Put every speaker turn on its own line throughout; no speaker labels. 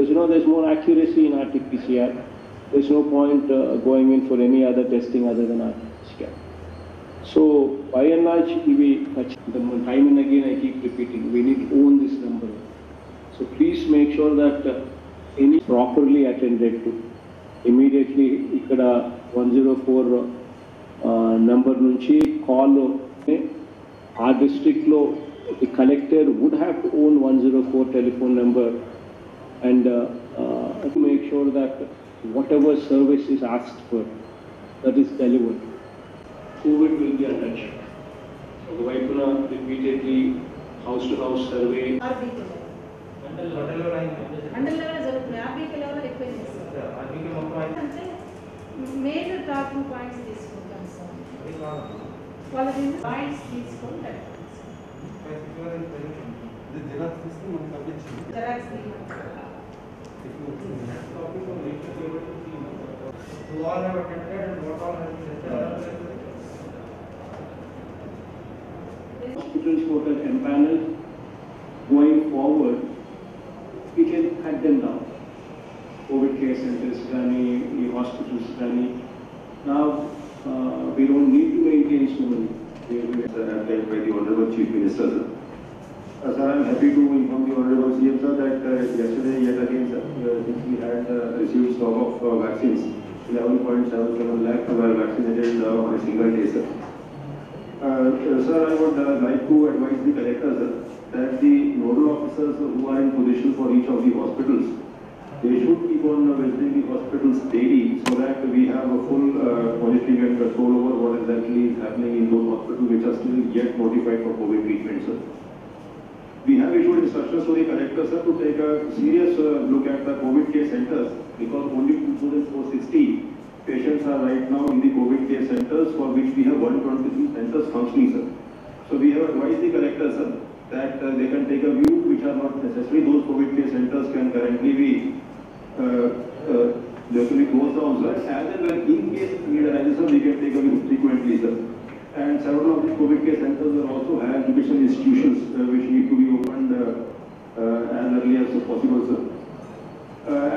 There's more accuracy in RT-PCR. There's no point going in for any other testing other than RT-PCR. So by and large, time and again I keep repeating, we need to own this number. So please make sure that any properly attended to. Immediately, ikkada 104 number nunchi call our district lo the collector would have to own 104 telephone number and to make sure that whatever service is asked for, that is delivered. COVID will be under check. So the Vaipuna repeatedly house to house survey.
Major talking points తీసుకుంటాం sir వాళ్ళ points తీసుకుంటాం
Hospitals who are empaneled going forward, we can cut them down. COVID care centers, hospitals, now we don't need to maintain so many.
Sir, I am led by the Honorable Chief Minister, sir. Sir, I am happy to inform the Honorable CM, sir, that yesterday, yet again, sir, we had received stock of vaccines. 11.77 lakh were vaccinated on a single day, sir. Sir, I would like to advise the collector, sir, that the nodal officers who are in position for each of the hospitals, they should keep on visiting the hospitals daily so that we have a full monitoring and control over what exactly is happening in those hospitals which are still yet notified for COVID treatment, sir. We have issued instructions to the collector, sir, to take a serious look at the COVID care centers because only 2,460 patients are right now in the COVID care centers for which we have 123 centers functioning, sir. So we have advised the collector, sir, that they can take a view which are not necessary. Those COVID care centers can currently be locally closed down, sir. As and when in case need arises, sir, we can take a view frequently, sir. And several of the COVID care centers are also higher education institutions which need to be opened as early as possible, sir.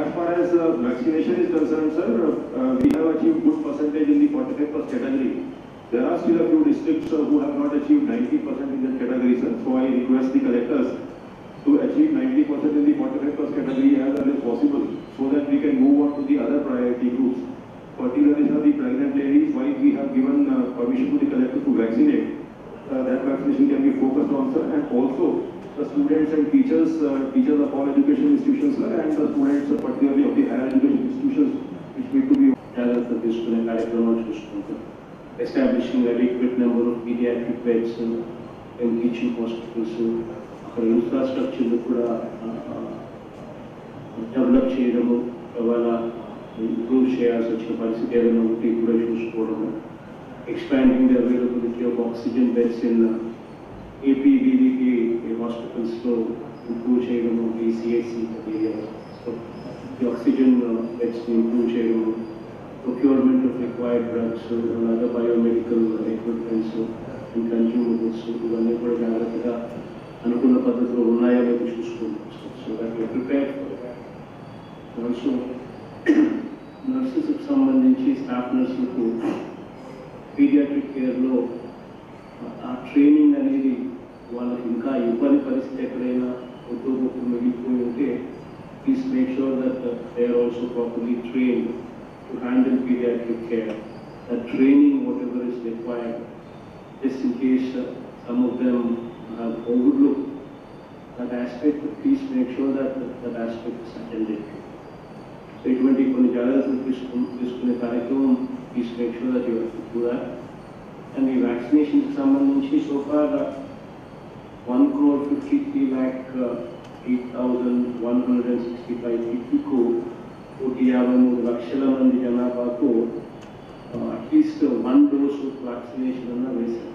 As far as vaccination is concerned, sir, we have achieved good percentage in the 45+ category. There are still a few districts who have not achieved 90% in that category, sir. So I request the collectors to achieve 90% in the 45+ category as early as possible so that we can move on to the other priority groups. Particularly, sir, the pregnant ladies, while we have given permission to the collector to vaccinate, that vaccination can be focused on, sir, and also the students and teachers, teachers of all education institutions, sir, and the students, particularly of the higher education institutions, which need to be establishing an adequate number of pediatric beds in teaching hospitals, infrastructure develop cheyadamu, improve cheyalsi vachina paristhiti edana unte kuda chusukovamu, expanding the availability of oxygen beds in AP, BDP hospitals to improve cheyadamu, CHC areas. So the oxygen beds to improve cheyadamu, procurement of required drugs and other biomedical equipment and consumables, ivanni kuda jagrataga anukunna paddhathilo unnaya ledo chusukuntam, so that we are prepared for that. Also nurses కు సంబంధించి staff నర్సులకు paediatric కేర్లో ఆ training అనేది వాళ్ళకి ఇంకా ఇవ్వని పరిస్థితి ఎక్కడైనా ఉద్యోగం మిగిలిపోయి ఉంటే please make sure that they are also properly trained to handle paediatric care. That training, whatever is required, just in case some of them have overlooked that aspect, please make sure that that aspect is attended to. So ఇటువంటి కొన్ని జాగ్రత్తలు తీసుకునే కార్యక్రమం please make sure that you do that. And ఈ వ్యాక్సినేషన్కి సంబంధించి so far 1,53,08,165 పీపుల్కు 153 లక్షల మంది జనాభాకు అట్లీస్ట్ 1 డోస్ వ్యాక్సినేషన్ అన్న వేశారు.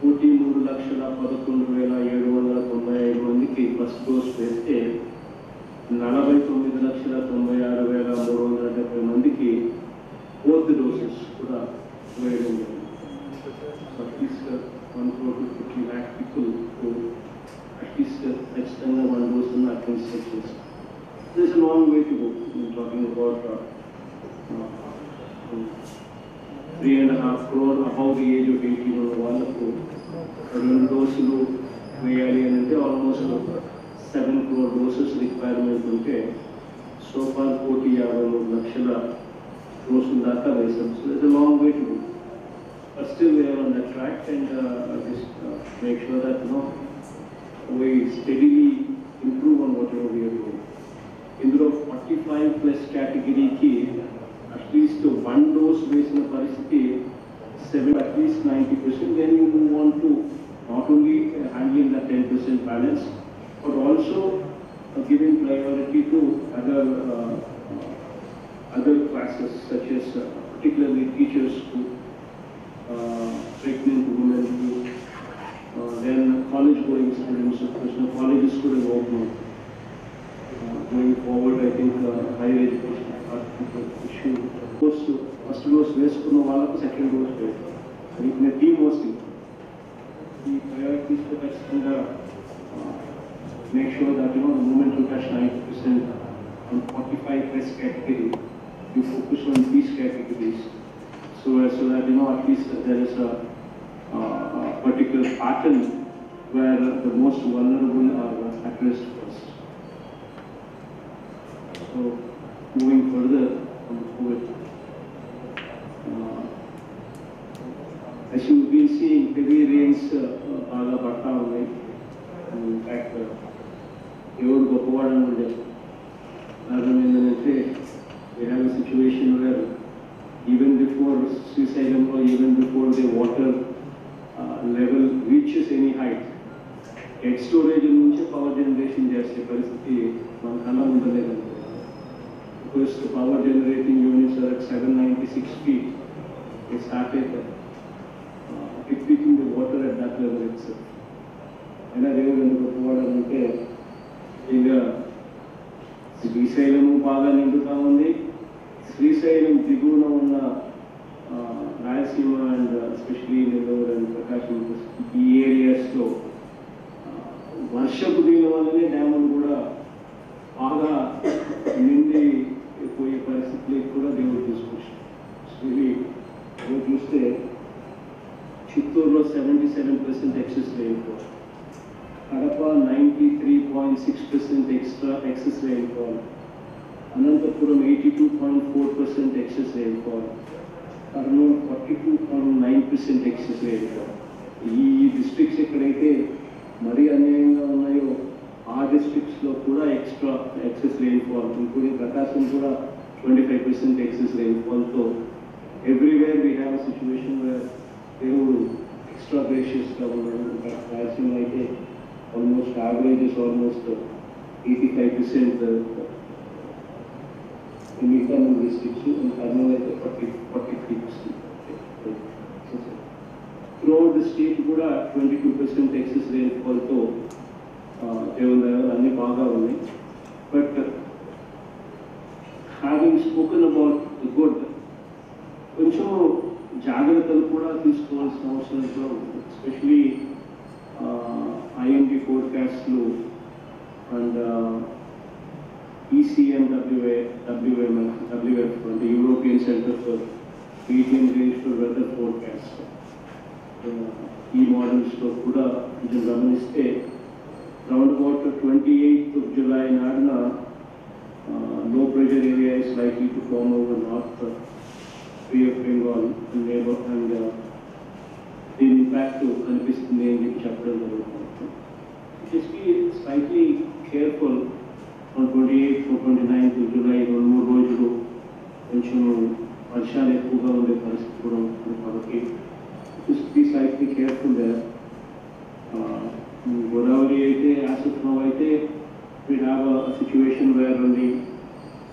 43,11,795 మందికి ఫస్ట్ డోస్ వేస్తే 49,96,370 మందికి ఫోర్త్ డోసెస్ కూడా వేయడం జరిగింది. అట్లీస్ట్ 1,50,00,000 పీపుల్ అట్లీస్ట్ ఖచ్చితంగా 1 డోస్ ఉన్న at least these sections. There's a long way to go. We're talking about 3.5 crore above the age of 18 ఉన్న వాళ్ళకు 2 డోసులు వేయాలి అని అంటే ఆల్మోస్ట్ 7 crore డోసెస్ రిక్వైర్మెంట్ ఉంటే సో ఫార్ 1,53 లక్షల డోసుల దాకా వేసాం. So there's a long way to go. But still we are on that track, and just make sure that we steadily improve on whatever we are doing. In the 45+ category ki at least 1 dose based on paricity 7 at least 90%, then you move on to not only handling that 10% balance but also giving priority to other classes such as particularly teachers who pregnant women who then college going students. Of course, colleges could have opened. Going forward, I think higher education issue. Of course, first dose waste for the second dose waste. And the team was the priorities to touch make sure that the moment you touch 90% on 45+ category, you focus on these categories. So that at least there is a particular pattern where the most vulnerable are addressed first. So moving further on COVID, as you've been seeing, heavy rains baga patta unnai. In fact, evaru goppavadu unde karanam endante we have a situation where even before Srisailam or even before the water level reaches any height, head storage nunchi power generation cheste paristhiti man kalla undaledu. Because the power generating units are at 796 feet, they started depleting the water at that level itself. And I remember goppavadu ante iga Srisailam baga ninduta undi. Srisailam దిగువన ఉన్న Rayalaseema and especially Nellore and Prakasam ఈ ఏరియాస్లో వర్షపు దీని వల్లనే డ్యాములు కూడా బాగా నిండి పోయే పరిస్థితులకు కూడా దేవుడు తీసుకొచ్చాడు. ఇది చూస్తే చిత్తూరులో 77% excess rainfall, Kadapa 93.6% excess rainfall, Anantappuram 82.4% excess rainfall, Kurnool 42.9% excess rainfall. ఈ డిస్ట్రిక్ట్స్ ఎక్కడైతే మరీ అన్యాయంగా ఉన్నాయో ఆ డిస్ట్రిక్ట్స్లో కూడా ఎక్సెస్ రెయిన్ఫాల్, ఇంక్లూడింగ్ ప్రకాశం కూడా 25% ఎక్సెస్ రెయిన్ఫాల్తో everywhere we have a situation where దేవుడు ఎక్స్ట్రా గ్రేషియస్గా ఉన్నాడు. రాయలసీమ అయితే almost averages almost 85% in internal districts and Kurnool at 43%. Throughout the state, kuda 22% excess rainfall to anni baga unnai. But having spoken about the good, koncham jagratalu kuda teesukovalsina avasaram undi, especially IMD forecasts lo and ECMWF, the European Center for Medium Range for Weather Forecast. models లో కూడా కొంచెం గమనిస్తే round about 28th of July నాడున low pressure area is likely to form over North Bay of Bengal and neighbor, and the impact కనిపిస్తుంది అని చెప్పడం జరుగుతుంది. Just be slightly careful on 28th or 29th of July, 2-3 రోజులు కొంచెం వర్షాలు ఎక్కువగా ఉండే పరిస్థితి కూడా ఉంటుంది కాబట్టి just be slightly careful there. Godavari aithe, as of now aithe, we have a situation where only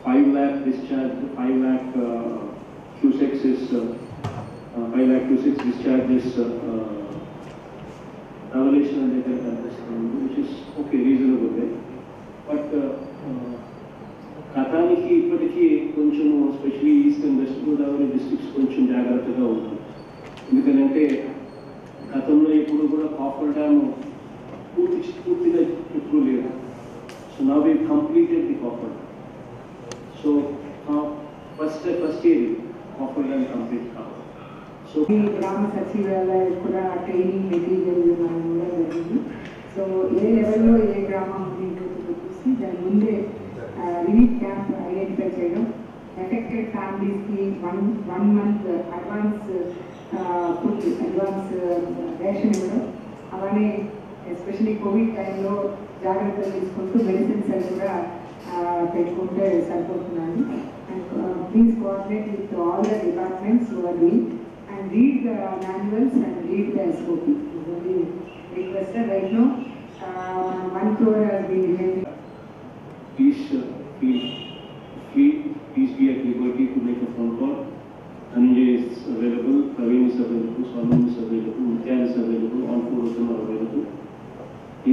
5 lakh discharge, 5 lakh cusecs is 5 lakh cusecs discharges revelation and data contesting, which is okay, reasonable there. But గతానికి ఇప్పటికీ కొంచెం especially east and west Godavari districts కొంచెం జాగ్రత్తగా ఉంటుంది. ఎందుకంటే గతంలో ఇప్పుడు కూడా కాఫర్ డ్యామ్ పూర్తిగా ఎప్పుడు లేదు. So So now we've completed the coffer. So first year coffer and complete cover. So
ఈ గ్రామ సచివాలయ కూడా ట్రైనింగ్ మెటీరియల్ మనం కూడా జరిగింది. సో ఏ లెవెల్లో ఏ గ్రామం ఉంటుందో చూసి దాని ముందే రిలీఫ్ క్యాంప్ ఐడెంటిఫై చేయడం, ఎఫెక్టెడ్ ఫ్యామిలీస్కి one month advance food advance ration ఇవ్వడం, అలానే ఎస్పెషలీ కోవిడ్ టైంలో జాగ్రత్తలు తీసుకుంటూ మెడిసిన్స్ అవి కూడా పెట్టుకుంటే సరిపోతున్నాను. And please coordinate with all the departments who are doing and read the manuals and read the SOP. We requested right now, 1 crore has been given.
Please please be at liberty to make a phone call. Anjay is available, Praveen is available, Swamin is available, Nitya is available, all 4 of them are available.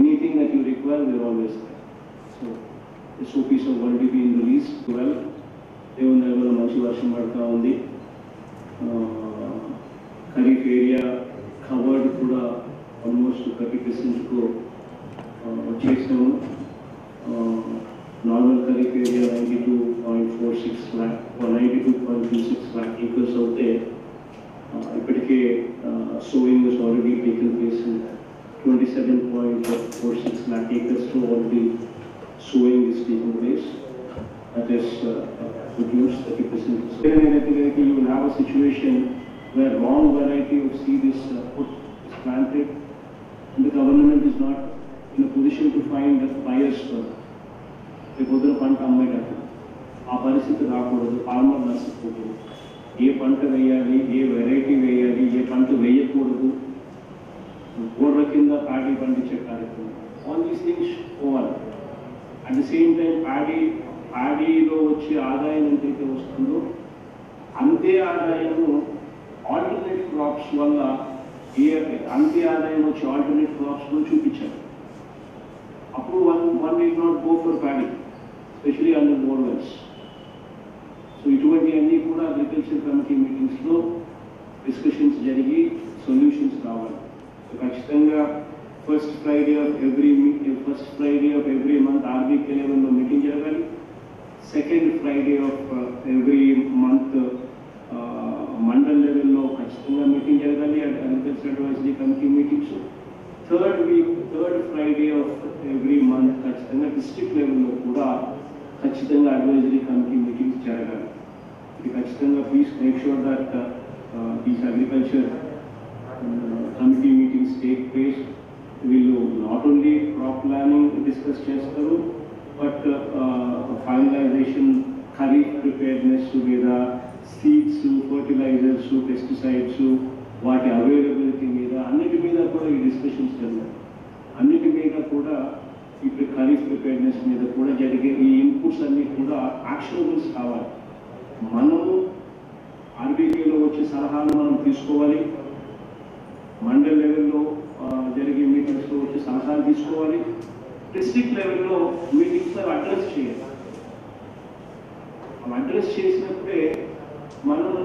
Anything that you require, we are always there. So SOPs have already been released. Well, Devanagar Manchi Varsham Padta undi. Kharif area covered kuda almost 30% ko vachesnamu. Normal Kharif area 92.46 lakh or 92.26 lakh acres out there. Ippatike sowing has already taken place in 27.46 lakh acres, so already sowing is taking place. That is good news, 30%. So you will have a situation where wrong variety of seed is planted and the government is not in a position to find buyers for it. రేపొద్దున పంట అమ్మేటప్పుడు ఆ పరిస్థితి రాకూడదు, farmer నష్టపోకూడదు. ఏ పంట వేయాలి, ఏ variety వేయాలి, ఏ పంట వేయకూడదు, గోర్ర కింద ప్యాడీ పండించే కార్యక్రమం, ఆల్ దీస్ థింగ్స్ పోవాలి. అట్ ది సేమ్ టైం ప్యాడీలో వచ్చే ఆదాయం ఎంతైతే వస్తుందో అంతే ఆదాయము ఆల్టర్నేట్ క్రాప్స్ వల్ల అంతే ఆదాయం వచ్చి ఆల్టర్నేట్ క్రాప్స్లో చూపించారు. అప్పుడు one will not go for paddy, especially under borewells. So ఇటువంటి అన్నీ కూడా అగ్రికల్చర్ కమిటీ మీటింగ్స్లో డిస్కషన్స్ జరిగి సొల్యూషన్స్ రావాలి. సో ఖచ్చితంగా first Friday of every month RBK లెవెల్లో మీటింగ్ జరగాలి. Second Friday of every month mandal లెవెల్లో ఖచ్చితంగా మీటింగ్ జరగాలి, agriculture advisory committee meetings. Third Friday of every month ఖచ్చితంగా డిస్ట్రిక్ట్ లెవెల్లో కూడా ఖచ్చితంగా అడ్వైజరీ కమిటీ మీటింగ్స్ జరగాలి. ఇది ఖచ్చితంగా please make sure that these agriculture committee meetings take place. వీళ్ళు not only crop planning discuss చేస్తారు, బట్ ఫైనలైజేషన్, ఖరీఫ్ ప్రిపేర్నెస్ మీద, సీడ్స్, ఫర్టిలైజర్స్, పెస్టిసైడ్స్, వాటి అవైలబిలిటీ మీద, అన్నిటి మీద కూడా ఈ డిస్కషన్స్ జరిగాయి. అన్నిటి మీద కూడా ఇప్పుడు ఖరీఫ్ ప్రిపేర్నెస్ మీద కూడా జరిగే ఈ ఇన్పుట్స్ అన్నీ కూడా యాక్షనబుల్స్ కావాలి. మనము ఆర్బీకేలో వచ్చే సలహాలు మనం తీసుకోవాలి, మండల్ లెవెల్లో జరిగే మీటింగ్స్లో వచ్చే సలహాలు తీసుకోవాలి, డిస్ట్రిక్ట్ లెవెల్లో మీటింగ్స్లో అడ్రస్ చేయాలి. అడ్రస్ చేసినప్పుడే మనము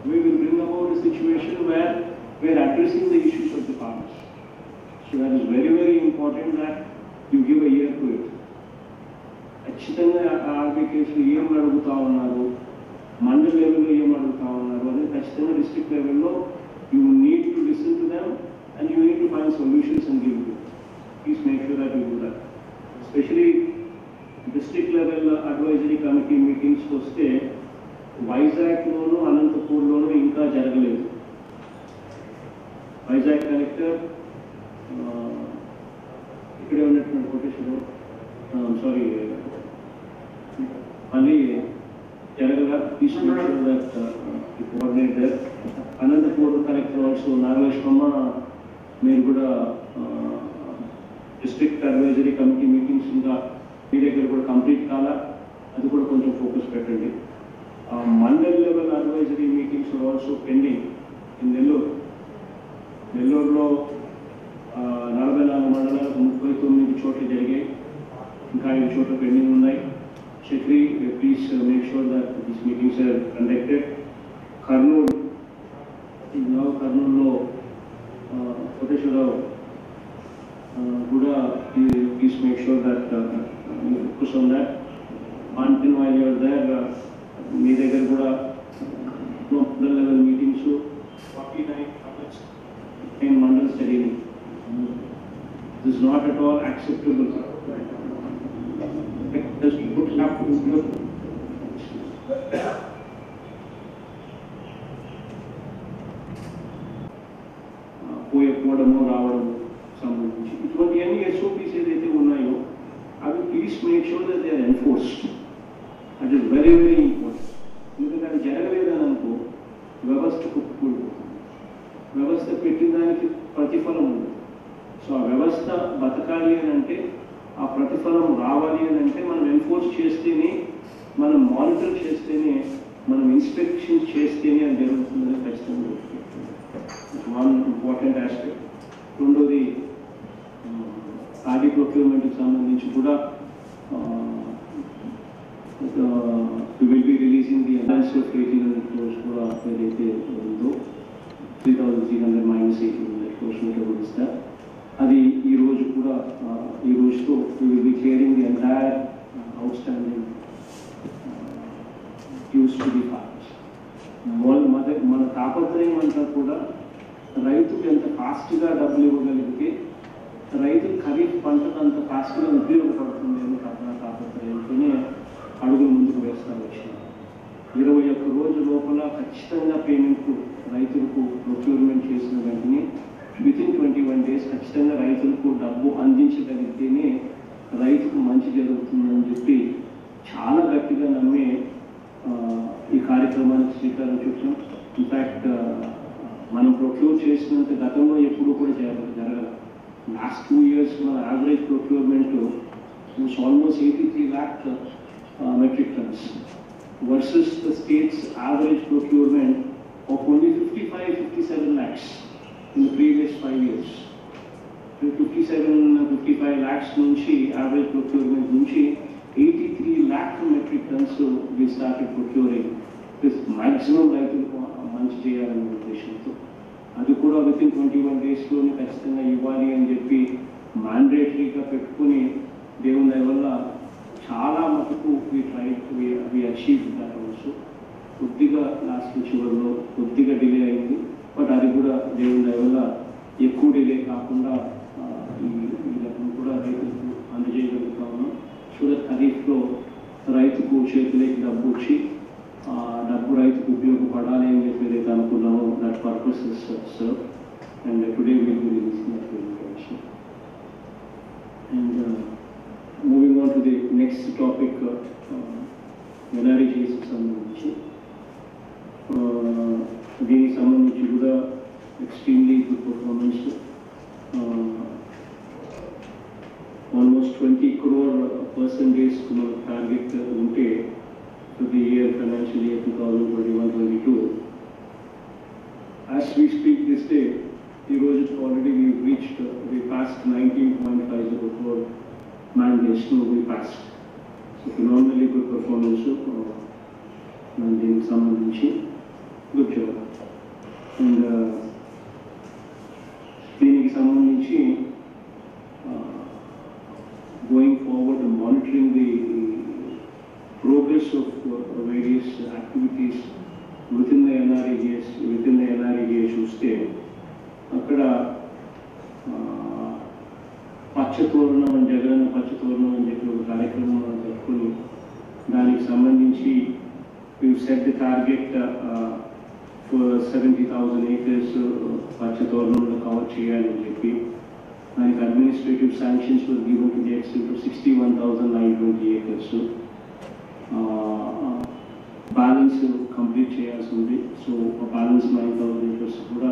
we will bring about a situation where we are addressing the issues of the farmers. So that is very, very important that you give a ear to it. ఖచ్చితంగా ఆర్బీకేస్లో ఏం అడుగుతా ఉన్నారు, మండల్ లెవెల్లో ఏం అడుగుతా ఉన్నారు అనేది ఖచ్చితంగా డిస్ట్రిక్ట్ లెవెల్లో you need to listen to them and you need to find solutions and give you. Please make sure that you do that. Especially district level advisory committee మీటింగ్స్కి వస్తే వైజాగ్లోను అనంతపూర్లోనూ ఇంకా జరగలేదు. వైజాగ్ కలెక్టర్ ఇక్కడే ఉన్నటువంటి కోటేశ్వరం మళ్ళీ జరగగా తీసుకుంటే coordinator Anantapur collector also Nagalakshmamma, మీరు కూడా డిస్ట్రిక్ట్ అడ్వైజరీ కమిటీ మీటింగ్స్ ఇంకా మీ దగ్గర కూడా కంప్లీట్ కాలా, అది కూడా కొంచెం ఫోకస్ పెట్టండి. Mandal level advisory meetings are also pending in Nellore. నెల్లూరులో 44 మండలాలకు 39 చోట్ల జరిగాయి, ఇంకా 5 చోట్ల పెండింగ్ ఉన్నాయి. Shekri, please make sure that these meetings are conducted. Kurnool, now Kurnool lo Koteshwara Guda please make sure that you focus on that. Until while you are there, మీ దగ్గర కూడా mandal level meetings 49 outlets in mandal studying. This is not at all acceptable. This would have to look పోయకపోవడము రావడము సంబంధించి ఇటువంటి అన్ని SOPs ఏదైతే ఉన్నాయో అవి please make sure that they are enforced. That is very very important. ఎందుకంటే అది జరగలేదని అనుకో వ్యవస్థ కుప్పకూలిపోతుంది. వ్యవస్థ పెట్టిన దానికి ప్రతిఫలం ఉంది. సో ఆ వ్యవస్థ బతకాలి అని అంటే, ఆ ప్రతిఫలం రావాలి అని అంటే మనం ఎన్ఫోర్స్ చేస్తేనే, మనం మానిటర్ చేస్తేనే, మనం ఇన్స్పెక్షన్ చేస్తేనే అది జరుగుతుందని ఖచ్చితంగా వన్ ఇంపార్టెంట్ ఆస్పెక్ట్. రెండోది ఖాదీ ప్రొక్యూర్మెంట్కి సంబంధించి కూడా we will be releasing the advance of 1800 crores కూడా ఏదైతే ఉందో 3,300 minus 1800 crores కూడా ఇస్తారు. అది ఈ రోజు కూడా ఈ రోజుతో we will be clearing the entire outstanding dues to the farmers. మన తాపత్రయం అంతా కూడా రైతుకు ఎంత ఫాస్ట్గా డబ్బులు ఇవ్వగలిగితే రైతులు ఖరీఫ్ పంటకు అంత ఫాస్ట్గా ఉపయోగపడుతుంది అని తాపత్రయంతోనే అడుగులు ముందుకు వేస్తూ వచ్చినాం. 21 రోజు లోపల ఖచ్చితంగా పేమెంట్ రైతులకు ప్రొక్యూర్మెంట్ చేసిన వెంటనే వితిన్ 21 days ఖచ్చితంగా రైతులకు డబ్బు అందించగలిగితేనే రైతుకు మంచి జరుగుతుందని చెప్పి చాలా గట్టిగా నమ్మే ఈ కార్యక్రమానికి శ్రీకారం చుట్టాం. ఇన్ఫ్యాక్ట్ మనం ప్రొక్యూర్ చేసినంత గతంలో ఎప్పుడూ కూడా జరగదు. లాస్ట్ 2 years మన average procurement almost 83 lakh metric tons versus the state's average procurement of only 55 lakhs in the previous 5 years. 55 lakhs nunchi average procurement nunchi 83 lakh metric tons we started procuring with maximum రైతులకు మంచి చేయాలనే ఉద్దేశంతో అది కూడా within 21 days లోనే ఖచ్చితంగా ఇవ్వాలి అని చెప్పి మ్యాండేటరీగా పెట్టుకుని దేవుని దయ వల్ల చాలా మటుకు వి అచీవ్ దట్ ఆల్సో. కొద్దిగా లాస్ట్ చివరిలో కొద్దిగా డిలే అయింది, బట్ అది కూడా దేవుని దయ వల్ల ఎక్కువ డిలే కాకుండా ఈ రకం కూడా రైతులకు అందజేయగలుగుతా ఉన్నాం. సో దట్ ఖరీఫ్లో రైతుకు చేతులకి డబ్బు వచ్చి డబ్బు రైతుకు ఉపయోగపడాలి అని చెప్పి ఏదైతే అనుకున్నామో that purpose is serve. And today will be releasing that information. And moving on to the next topic, NREGS సంబంధించి దీనికి సంబంధించి కూడా extremely good performance. Almost 20 crore percentage target ఉంటే for the year financial year 2021-22. As we speak this day, already we passed 19.50 crore mandates. We passed. So phenomenally good performance and సంబంధించి good job. And దీనికి సంబంధించి going forward and monitoring the progress of various activities within the NREGS చూస్తే అక్కడ పచ్చతోరణం అని జగనన్న పచ్చతోరణం అని చెప్పి ఒక కార్యక్రమం మనం జరుపుకొని దానికి సంబంధించి we've set the target for 70,000 acres పచ్చతోరణంలో కవర్ చేయాలని చెప్పి దానికి administrative sanctions were given to the extent of 61,920 acres. Balance complete చేయాల్సి ఉంది. సో బ్యాలెన్స్ 9,000 acres కూడా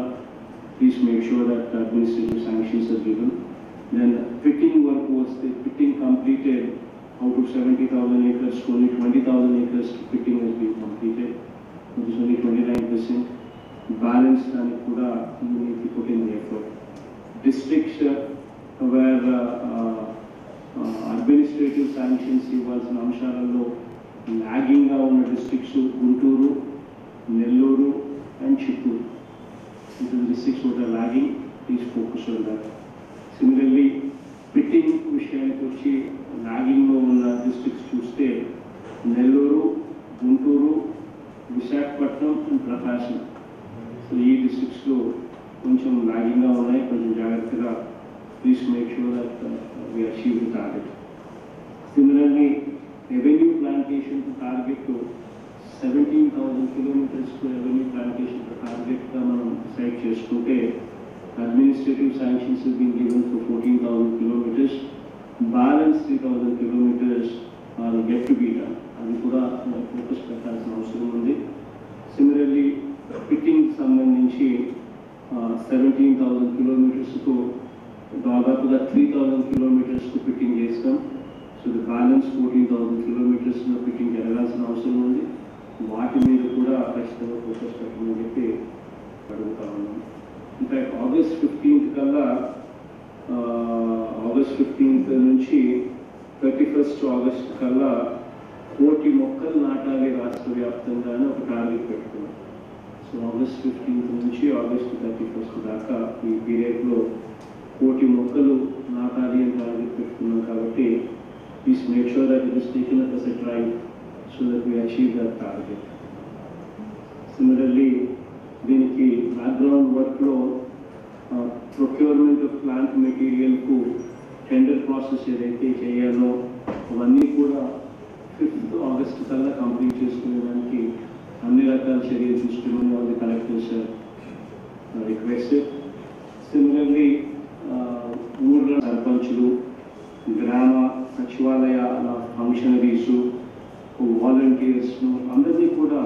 please make sure that administrative sanctions are given. Then pitting work was the pitting completed out of 70,000 acres. Only 20,000 acres pitting has been completed, which is only 29%. Balance దానికి కూడా you need to put in the effort. Districts where administrative sanctions ఇవ్వాల్సిన అంశాలలో లాగింగ్గా ఉన్న districts Guntur, Nellore and Chittoor. Districts that are lagging, please focus on that. Similarly, pitting విషయానికి వచ్చి లాగింగ్లో ఉన్న districts చూస్తే Nellore, Guntur, Visakhapatnam and Prakasam. So ఈ డిస్ట్రిక్ట్స్లో కొంచెం లాగింగ్గా ఉన్నాయి. కొంచెం జాగ్రత్తగా please make sure that we achieve the target. Similarly revenue plantation target 17,000 kilometres revenue plantation టార్గెట్గా మనం డిసైడ్ చేసుకుంటే administrative sanctions have been given for 14,000 kilometers. Balance 3,000 kilometers are yet to be done. అది కూడా ఫోకస్ పెట్టాల్సిన అవసరం ఉంది. Similarly pitting సంబంధించి 17,000 కిలోమీటర్స్కు దాదాపుగా 3,000 కిలోమీటర్స్కు పిట్టింగ్ చేస్తాం. సో ది బ్యాలెన్స్ 14,000 కిలోమీటర్స్లో పిట్టింగ్ జరగాల్సిన అవసరం ఉంది. వాటి మీద కూడా ఖచ్చితంగా ఫోకస్ పెట్టమని చెప్పి అడుగుతా ఉన్నాం. ఇన్ఫ్యాక్ట్ ఆగస్ట్ 15th కల్లా ఆగస్ట్ 15th నుంచి 31st ఆగస్ట్ కల్లా 1,000,000 మొక్కలు నాటాలి రాష్ట్ర వ్యాప్తంగా అని ఒక టార్గెట్ పెట్టుకున్నాం. సో ఆగస్ట్ 15th నుంచి ఆగస్ట్ 31st దాకా ఈ పీరియడ్లో 1,000,000 మొక్కలు నాటాలి అని టార్గెట్ పెట్టుకున్నాం. కాబట్టి please make sure that it is taken up as a drive so that we achieve that target. Similarly, దీనికి బ్యాక్గ్రౌండ్ వర్క్లో ప్రొక్యూర్మెంట్ ఆఫ్ ప్లాంట్ మెటీరియల్కు టెండర్ ప్రాసెస్ ఏదైతే చేయాలో అవన్నీ కూడా 5th ఆగస్ట్ కల్లా కంప్లీట్ చేసుకునేదానికి అన్ని రకాల చర్యలు తీసుకుని వాళ్ళు కలెక్టర్స్ రిక్వెస్టెడ్. సిమిలర్లీ ఊళ్ళో సర్పంచులు, గ్రామ సచివాలయాల ఫంక్షనరీసు, వాలంటీర్స్ను అందరినీ కూడా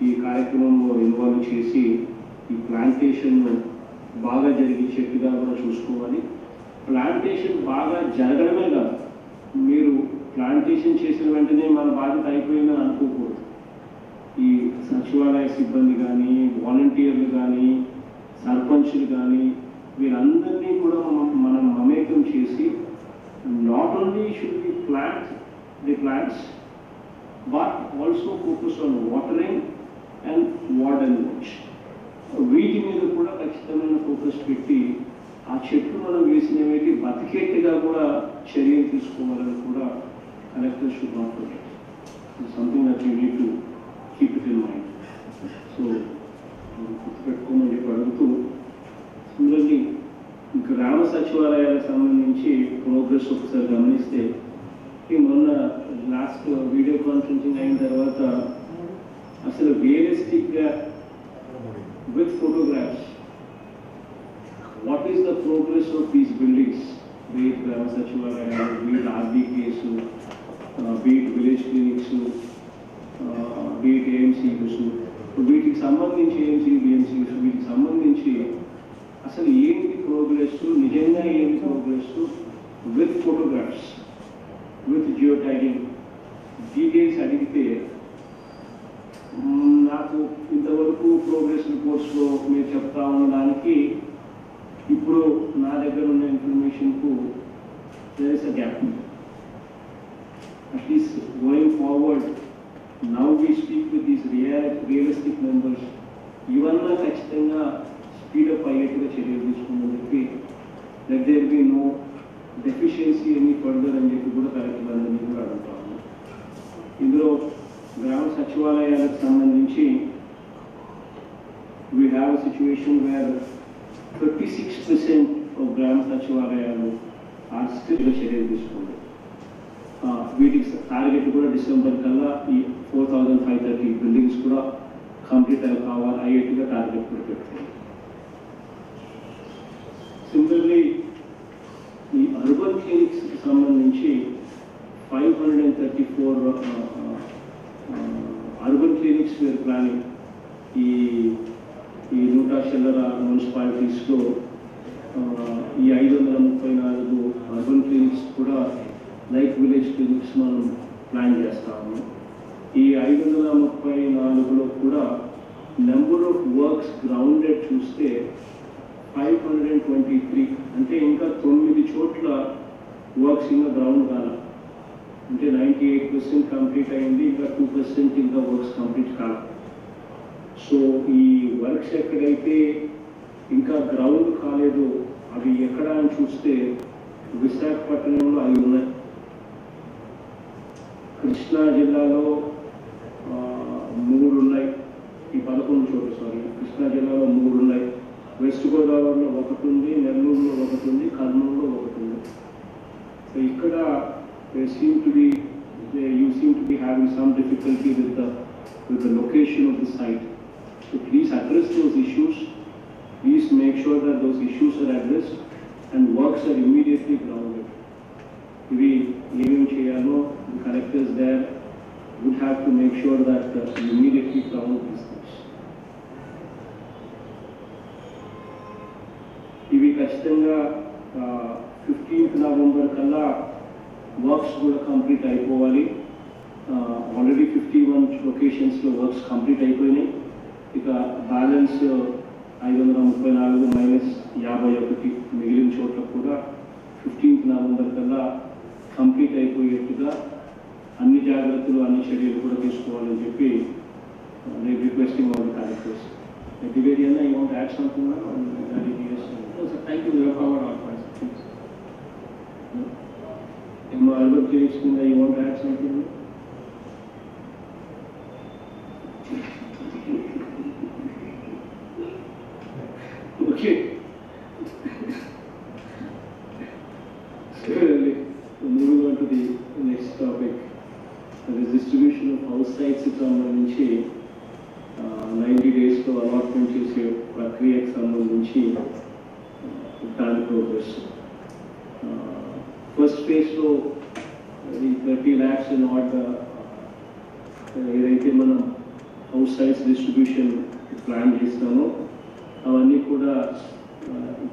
ఈ కార్యక్రమంలో ఇన్వాల్వ్ చేసి ఈ ప్లాంటేషన్ను బాగా జరిగించేట్టుగా కూడా చూసుకోవాలి. ప్లాంటేషన్ బాగా జరగడమే కాదు, మీరు ప్లాంటేషన్ చేసిన వెంటనే మన బాధ్యత అయిపోయిందని అనుకోకూడదు. ఈ సచివాలయ సిబ్బంది కానీ, వాలంటీర్లు కానీ, సర్పంచులు కానీ వీరందరినీ కూడా మనం మమేకం చేసి not only should be plant the plants but also focus on watering and warden watch. వీటి మీద కూడా ఖచ్చితమైన ఫోకస్ పెట్టి ఆ చెట్లు మనం వేసినవి బతికేట్టుగా కూడా చర్యలు తీసుకోవాలని కూడా collector should not forget. Something that you need to keep it in mind. So గుర్తుపెట్టుకోమని చెప్పి అడుగుతూ, సిమిలర్లీ గ్రామ సచివాలయాలకు సంబంధించి ప్రోగ్రెస్ ఒకసారి గమనిస్తే మొన్న లాస్ట్ వీడియో కాన్ఫరెన్సింగ్ అయిన తర్వాత అసలు రియలిస్టిక్గా with photographs what is the progress of these buildings, be it గ్రామ సచివాలయాలు, be it RBKs, be it village clinics, be it AMCUs, వీటికి సంబంధించి AMCUs వీటికి సంబంధించి అసలు ఏంటి ప్రోగ్రెస్, నిజంగా ఏంటి progress with photographs, with geo tagging details అడిగితే నాకు ఇంతవరకు ప్రోగ్రెస్ రిపోర్ట్స్లో మీరు చెప్తా ఉన్నదానికి ఇప్పుడు నా దగ్గర ఉన్న ఇన్ఫర్మేషన్కు there is a gap. At least going forward now we speak with these realistic numbers, ఇవన్నా ఖచ్చితంగా స్పీడప్ అయ్యేట్టుగా చర్యలు తీసుకుందని చెప్పి let there be no deficiency any further అని చెప్పి కూడా కలెక్టర్ అందరినీ కూడా అడుగుతా ఉన్నాం. ఇందులో గ్రామ సచివాలయాలకు సంబంధించి we have a situation wear 36% of గ్రామ సచివాలయాలు ఆర్ స్టిల్ చర్యలు తీసుకుంది. వీటికి టార్గెట్ కూడా డిసెంబర్ కల్లా ఈ 4,530 బిల్డింగ్స్ కూడా కంప్లీట్ అయ్యేట్టుగా టార్గెట్ కూడా పెట్టింది. సిమిలర్లీ ఈ అర్బన్ క్లినిక్స్కి సంబంధించి 534 అర్బన్ క్లినిక్స్ వేర్ ప్లానింగ్. ఈ 100 చిల్లర మున్సిపాలిటీస్లో ఈ 534 అర్బన్ క్లినిక్స్ కూడా లైక్ విలేజ్ క్లినిక్స్ మనం ప్లాన్ చేస్తాము. ఈ 534లో కూడా నెంబర్ ఆఫ్ వర్క్స్ గ్రౌండెడ్ చూస్తే 523, అంటే ఇంకా 9 చోట్ల వర్క్స్ ఇంకా గ్రౌండ్ కాల, అంటే 98% కంప్లీట్ అయింది, ఇంకా 2% ఇంకా వర్క్స్ కంప్లీట్ కాల. సో ఈ వర్క్స్ ఎక్కడైతే ఇంకా గ్రౌండ్ కాలేదో అవి ఎక్కడ అని చూస్తే విశాఖపట్నంలో అవి ఉన్నాయి. కృష్ణా జిల్లాలో 3 ఉన్నాయి. ఈ 11 చోట్ల కృష్ణా జిల్లాలో 3 ఉన్నాయి. వెస్ట్ గోదావరిలో 1 ఉంది, నెల్లూరులో 1 ఉంది, కర్నూలులో 1 ఉంది. సో ఇక్కడ you seem to be having some difficulty with the location of the site. So please address those issues. Please make sure that those issues are addressed and works are immediately grounded. We the collectors there would have to make sure that immediately ground these things. ఇవి ఖచ్చితంగా 15th November కల్లా works కూడా complete అయిపోవాలి. Already 51 లొకేషన్స్లో works complete అయిపోయినాయి. ఇక balance 534 minus 51 మిగిలిన చోట్ల కూడా 15th November కల్లా కంప్లీట్ అయిపోయేట్టుగా అన్ని జాగ్రత్తలు అన్ని షెడ్యూల్ కూడా తీసుకోవాలని చెప్పి నేను requesting all the collectors. Divediana, you want to add something now? No, sir, thank you. We have covered all points. In my urban clinics, you want to add something? Okay. Similarly, moving on to the next topic, the distribution of house sites is on 90 days to allotment చేసే ప్రక్రియకు సంబంధించి దాని progress. First ఫేజ్లో ఈ 30 lakhs ఏదైతే మనం house sites distribution plan చేస్తామో అవన్నీ కూడా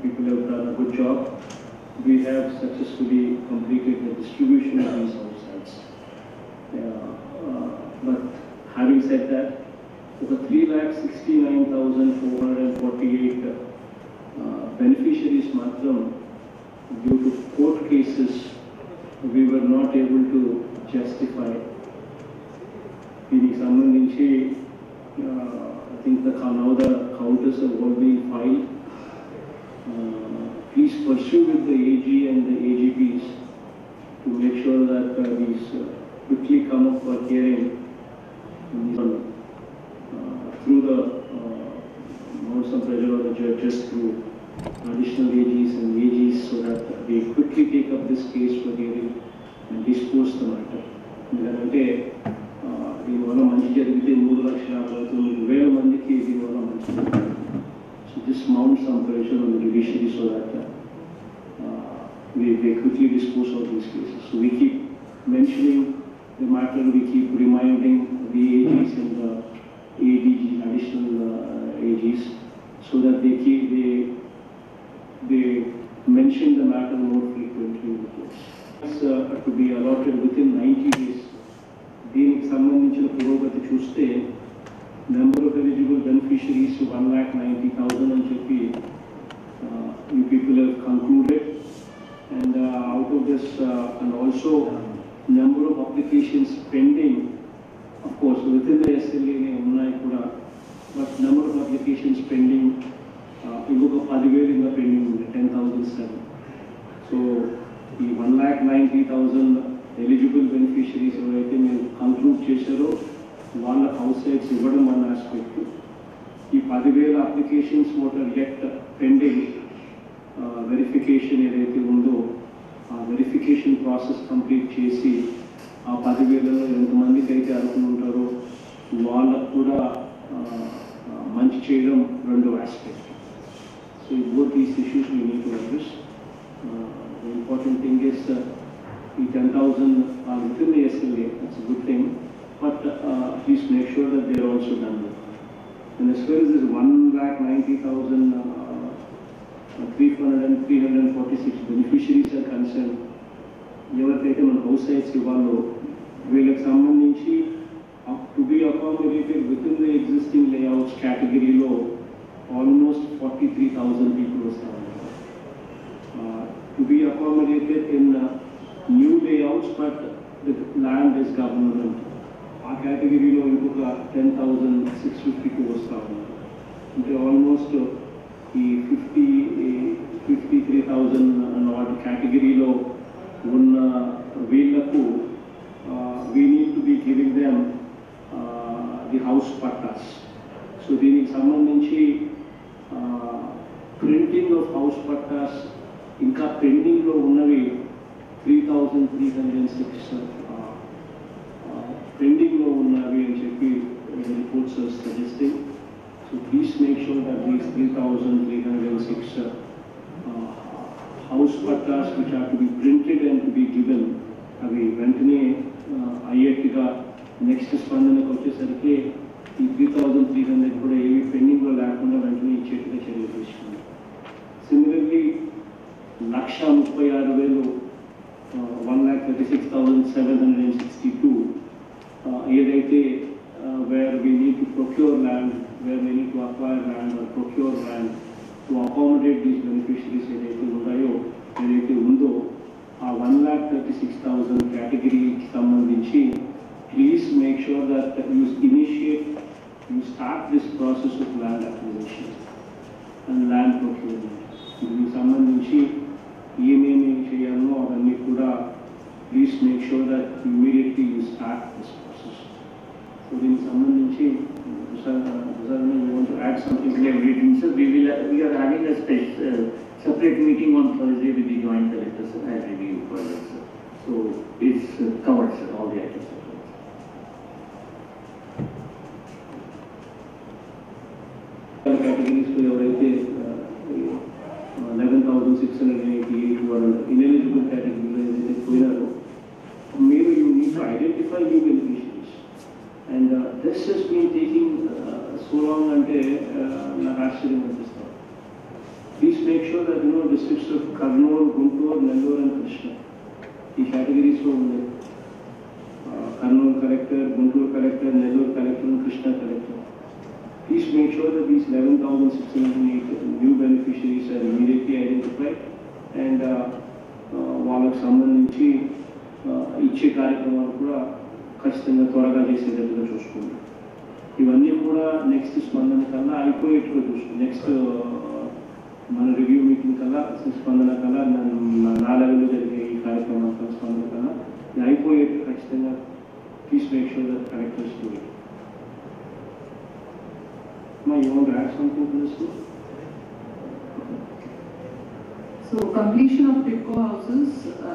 people have done a good job. We have successfully completed the distribution of these house sites. But having said that, over 3,69,448 beneficiaries matram, due to court cases, we were not able to justify. దీనికి సంబంధించి I think now the counters have all been filed. Please pursue with the AG and the AGPs to make sure that these quickly come up for hearing through the some pressure on the judges through additional AGs and AGs so that they quickly take up this case for hearing and dispose the matter. ఎందుకంటే దీనివల్ల మంచి జరిగితే 3,59,000 మందికి దీనివల్ల మంచి. So just mount some pressure on the judiciary so that they quickly dispose of these cases. So we keep mentioning the matter, we keep reminding the AGs and the ADG, additional AGs, so that they mention the matter more frequently in the courts. It's to be allotted within 90 days. దీనికి సంబంధించిన పురోగతి చూస్తే number of eligible beneficiaries to 1,90,000 అని చెప్పి you people have concluded, and out of this and also number of applications pending, of course within the SLA ఉన్నాయి కూడా, but number of applications pending ఇంకొక 10,000 ఇంకా పెండింగ్ ఉంది, 10,007. సో ఈ 1,90,000 eligible beneficiaries ఎవరైతే మీరు కంక్లూడ్ చేశారో వాళ్ళ హౌస్ సైట్స్ ఇవ్వడం వన్ ఆస్పెక్ట్. ఈ 10,000 applications what are yet pending verification ఏదైతే ఉందో ఆ వెరిఫికేషన్ ప్రాసెస్ కంప్లీట్ చేసి ఆ 10,000లో ఎంతమందికి అయితే అనుకుని ఉంటారో వాళ్ళకు కూడా మంచి చేయడం రెండో aspect. So both these issues we need to address. The important thing is the 10,000 are within the SLA, that's a good thing, but please make sure that they are also done with. And as far as this 1,90,346 beneficiaries are concerned, ఎవరికైతే మన house sites ఇవ్వాలో వీళ్ళకి సంబంధించి to be accommodated within the existing layouts category-లో almost 43,000 people was to be accommodated in new layouts, but the land is government. Our category lo inkoka 10,652 was almost 50 53,000 వాటి కేటగిరీలో ఉన్న వీళ్లకు we need to be giving them the house pattas. So దీనికి సంబంధించి printing of house pattas ఇంకా pending లో ఉన్నవి 3,306 pending లో ఉన్నవి అని చెప్పి reports are suggesting. So please make sure that these 3,306 house pattas which are to be printed and to be given అవి వెంటనే అయ్యేట్టుగా నెక్స్ట్ స్పందనకు వచ్చేసరికి ఈ 3,300 కూడా ఏవి పెండింగ్లో లేకుండా వెంటనే ఇచ్చేట్టుగా చర్యలు తీసుకుంది. సిమిలర్లీ 1,36,000 1,36,762 ఏదైతే where we need to procure land, where we need to acquire land or procure land to accommodate these beneficiaries ఏదైతే ఉన్నాయో ఏదైతే ఉందో ఆ 1,36,000 కేటగిరీకి సంబంధించి please make sure that you start this process of land acquisition and land procurement. దీనికి సంబంధించి ఏమేమి చేయాలో అవన్నీ కూడా please make sure that immediately you start this process. So దీనికి సంబంధించి you want to add something?
Sir, we are having a separate meeting on Thursday with the joint collectors and review for that, sir. So it's covered, sir, all the items.
Categories to ఎవరైతే 11,688 వాళ్ళు ineligible category ఏదైతే పోయినారో మీరు you need to identify new beneficiaries and this has been taking so long అంటే నాకు ఆశ్చర్యం అనిపిస్తుంది. Please make sure that districts of Kurnool, Guntur, Nellore and Krishna ఈ categories లో ఉన్నాయి. Kurnool collector, Guntur collector, Nellore collector and Krishna collector. Please make sure that these 11,608 new beneficiaries are immediately identified and వాళ్ళకు సంబంధించి ఇచ్చే కార్యక్రమాలు కూడా ఖచ్చితంగా త్వరగా చేసేటట్టుగా చూసుకోండి. ఇవన్నీ కూడా నెక్స్ట్ స్పందన కల్లా అయిపోయేట్టుగా చూసుకోండి. నెక్స్ట్ మన రివ్యూ మీటింగ్ కల్లా స్పందన కల్లా నా లెవెల్లో జరిగే ఈ కార్యక్రమాల స్పందన కల్లా అయిపోయేట్టు ఖచ్చితంగా please make sure that collectors do it. You want to add something to this?
So completion of TIDCO houses,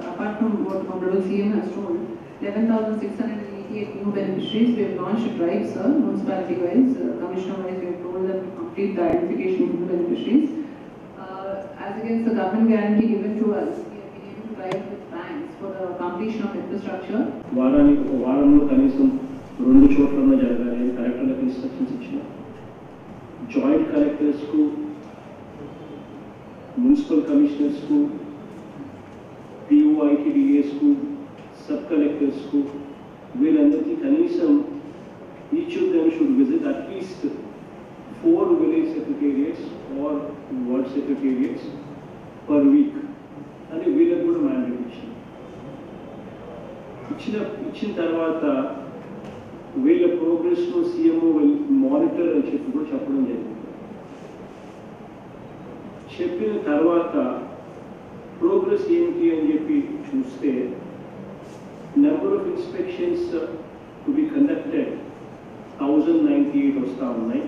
apart from what Honorable CM has told, 11,688 new beneficiaries. We have launched a drive, sir, municipality-wise, commissioner-wise. We have told them to complete the identification of new beneficiaries. As against the government guarantee given to us, we have been able to drive with banks for the completion of infrastructure.
వారంలో కనీసం 2 చోట్ల జరగాలి కలెక్టర్లకు instructions ఇచ్చిన joint కలెక్టర్స్కు, municipal కమిషనర్స్కు, PUITDASకు, sub కలెక్టర్స్కు వీళ్ళందరికీ కనీసం each of them should visit at least 4 village secretariats or ward secretariats per week. అని వీళ్ళకి కూడా మ్యాండేట్ ఇచ్చిన తర్వాత వీళ్ళ ప్రోగ్రెస్ను CMO మానిటర్ అని చెప్పి కూడా చెప్పడం జరిగింది. చెప్పిన తర్వాత ప్రోగ్రెస్ ఏంటి అని చెప్పి చూస్తే number of inspections to be conducted 1098 వస్తూ ఉన్నాయి.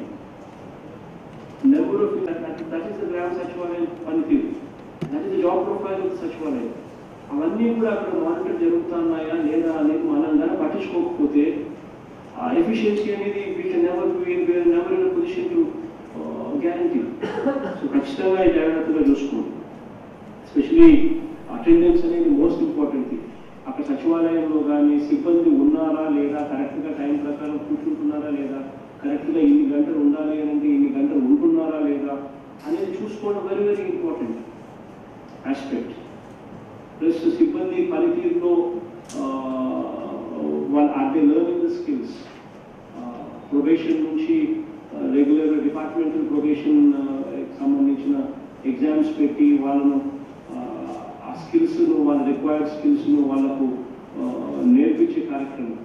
Number of that is the గ్రామ సచివాలయం పనితీరు, that is the job profile of సచివాలయం. అవన్నీ కూడా అక్కడ మానిటర్ జరుగుతున్నాయా లేదా అనేది మనం కానీ పట్టించుకోకపోతే ఎఫిషియన్సీ అనేది never in position to guarantee. So ఖచ్చితంగా జాగ్రత్తగా చూసుకోండి. ఎస్పెషలీ అటెండెన్స్ అనేది మోస్ట్ ఇంపార్టెంట్ థింగ్. అక్కడ సచివాలయంలో కానీ సిబ్బంది ఉన్నారా లేదా, కరెక్ట్గా టైం ప్రకారం కూర్చుంటున్నారా లేదా, కరెక్ట్గా ఇన్ని గంటలు ఉండాలి అంటే ఇన్ని గంటలు ఉంటున్నారా లేదా అనేది చూసుకోవడం very very important aspect. Plus సిబ్బంది పనితీరులో వాళ్ళు are they learning the skills. Probation నుంచి రెగ్యులర్ డిపార్ట్మెంటల్ ప్రొబేషన్ సంబంధించిన ఎగ్జామ్స్ పెట్టి వాళ్ళను ఆ స్కిల్స్ను, వాళ్ళ రిక్వైర్డ్ స్కిల్స్ను వాళ్ళకు నేర్పించే కార్యక్రమం.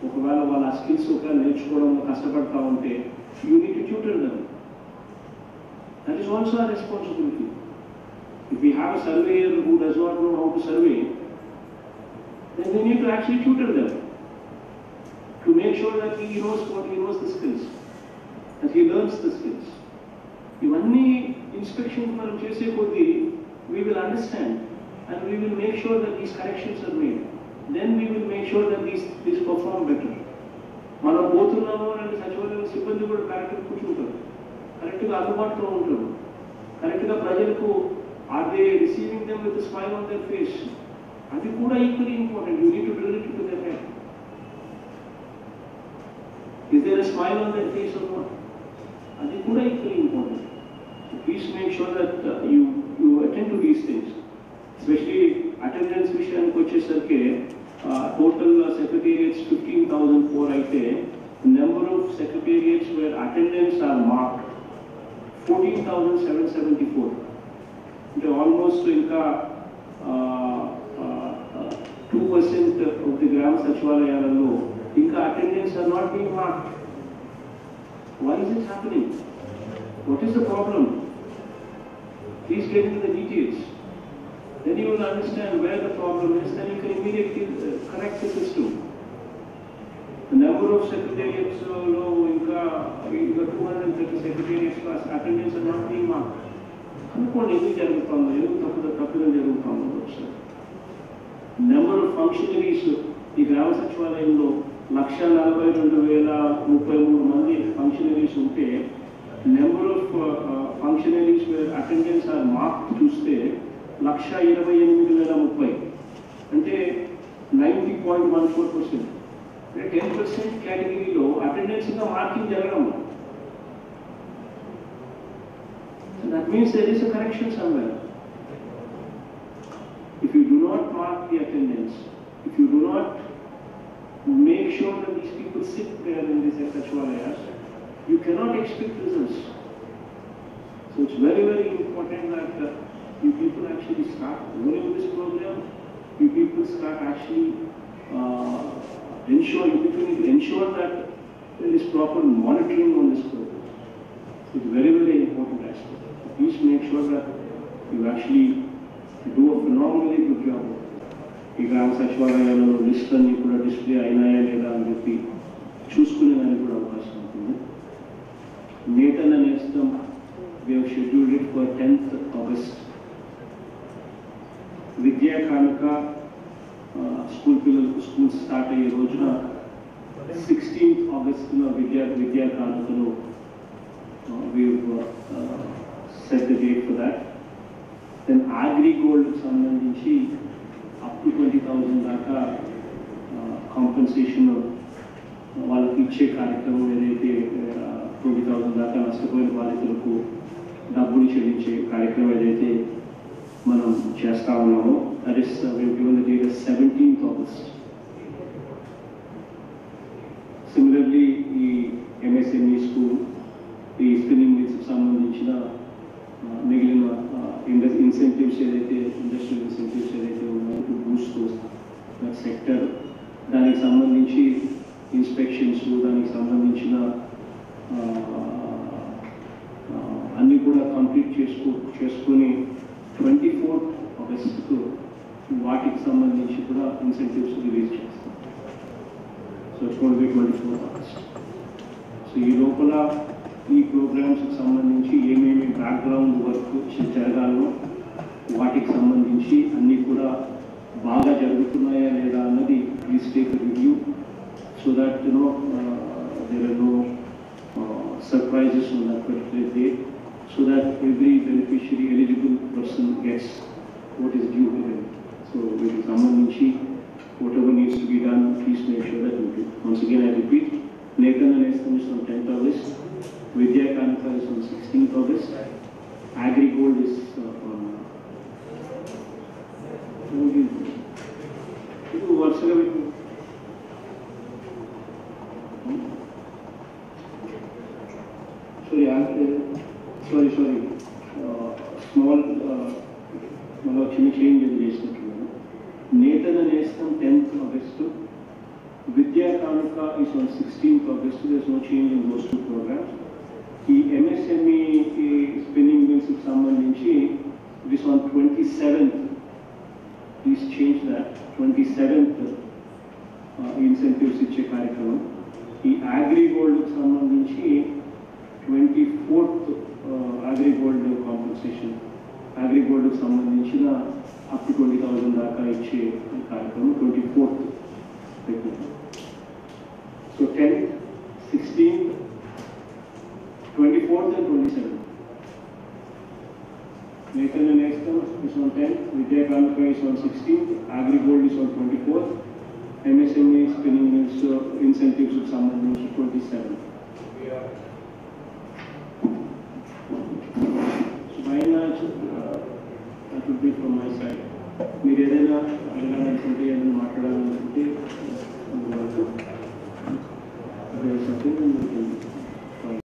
ఒకవేళ వాళ్ళ ఆ స్కిల్స్ ఒకవేళ నేర్చుకోవడంలో కష్టపడతా ఉంటే you need to tutor them. That is also ఆ responsibility. If we have a surveyor who does not know how to survey, then we need to actually tutor them to make sure that he knows the skills, that he learns the skills. Ivanni inspection మనం చేసే కొద్దీ we will understand and we will make sure that these corrections are made. Then we will make sure that these perform better. మనం పోతున్నాము అంటే సచివాలయం సిబ్బంది కూడా కరెక్ట్గా కూర్చుంటారు, కరెక్ట్గా అందుబాటులో ఉంటారు, కరెక్ట్గా ప్రజలకు are they receiving them with a smile on their face? అది కూడా equally important. You need to drill it into their head. Is there a smile on their face or not? అది కూడా equally important. So please make sure that you attend to these things. Especially attendance విషయానికి వచ్చేసరికి total secretariats 15,004 అయితే number of secretariats where attendance are marked 14,774. అంటే almost ఇంకా 2% of the గ్రామ సచివాలయాలలో ఇంకా attendance are not being marked. Why is it happening? What is the problem? Please get into the details. Then you will understand where the problem is, then you can immediately correct the system. The number of secretariats, ఇంకా 230 secretariats class attendance are not being marked. అనుకోండి ఎందుకు జరుగుతుందో, ఎందుకు తప్పుదం జరుగుతుందో ఒకసారి. Number of functionaries ఈ గ్రామ సచివాలయంలో 1,42,033 మంది ఫంక్షనరీస్ ఉంటే number of functionaries where attendance are mark చూస్తే 1,28,030 అంటే 90.14%. అంటే 10% కేటగిరీలో అటెండెన్స్ ఇంకా మార్కింగ్ జరగడం. That means there is a correction somewhere. If you do not mark the attendance, if you do not make sure that these people sit there in these sachivalayas, you cannot expect results. So it's very, very important that you people actually start knowing this program. You people start actually ensure that there is proper monitoring on this program. It's very, very important aspect. Please make sure that you actually do a phenomenally good job. ఈ గ్రామ సచివాలయాలలో list అన్ని కూడా display అయినాయా లేదా అని చెప్పి చూసుకునేదానికి కూడా అవకాశం ఉంటుంది. నేతన్న నేస్తం we have scheduled it for 10th August. విద్యా కానుక స్కూల్ పిల్లలకు స్కూల్ స్టార్ట్ అయ్యే రోజున 16th August విద్యా కానుకలు we have set the date for that. Then Agri Gold సంబంధించి up to 20,000 దాకా కాంపెన్సేషన్ వాళ్ళకి ఇచ్చే కార్యక్రమం ఏదైతే 20,000 దాకా నష్టపోయిన బాధితులకు డబ్బులు చెల్లించే కార్యక్రమం ఏదైతే మనం చేస్తా ఉన్నామో that is we have given the date as 17th August. Similarly ఈ MSME స్కూల్ ఈ స్పిన్నింగ్ మిల్స్కి సంబంధించిన మిగిలిన ఇన్సెంటివ్స్ ఏదైతే ఇండస్ట్రియల్ ఇన్సెంటివ్స్ ఏదైతే ఉన్నాయో టు బూస్ట్ దట్ సెక్టర్, దానికి సంబంధించి ఇన్స్పెక్షన్స్, దానికి సంబంధించిన అన్నీ కూడా కంప్లీట్ చేసుకొని 24th August వాటికి సంబంధించి కూడా ఇన్సెంటివ్స్ రిలీజ్ చేస్తాం. So it's going to be 24th August. So ఈ లోపల ఈ ప్రోగ్రామ్స్కి సంబంధించి ఏమేమి బ్యాక్గ్రౌండ్ వర్క్ జరగాలో వాటికి సంబంధించి అన్నీ కూడా బాగా జరుగుతున్నాయా లేదా అన్నది please take review so that there are no surprises on that particular day, so that every beneficiary eligible person gets what is due to them. So వీటికి సంబంధించి whatever needs to be done, please make sure that you do. Once again I repeat, Netanna Nestam is on 10th August. Vidya Kanuka is on 16th August. Agri Gold is on sorry, small change in the Netanna Nestam 10th August. Vidya Kanuka is on 16th August. There is no change in those two programs. ఈ MSME spinning మిల్స్కి సంబంధించి It is on 27th. Please change that. 27th incentives ఇచ్చే కార్యక్రమం. ఈ అగ్రిగోల్డ్ సంబంధించి 24th AgriGold compensation, AgriGold సంబంధించిన up to 20,000 దాకా ఇచ్చే కార్యక్రమం 24th పెట్టింది. So 10th, 16th, 24th and 27th. Nathan and Esther is on 10th, Vidya Kanaka is on 16th, Agri-Gold is on 24th, MSME spinning mills incentives of Samman 27th. So by and large, that would be from my side. మీరు ఏదైనా అడగాలనుకుంటే ఏదైనా మాట్లాడాలనుకుంటే అందువరకు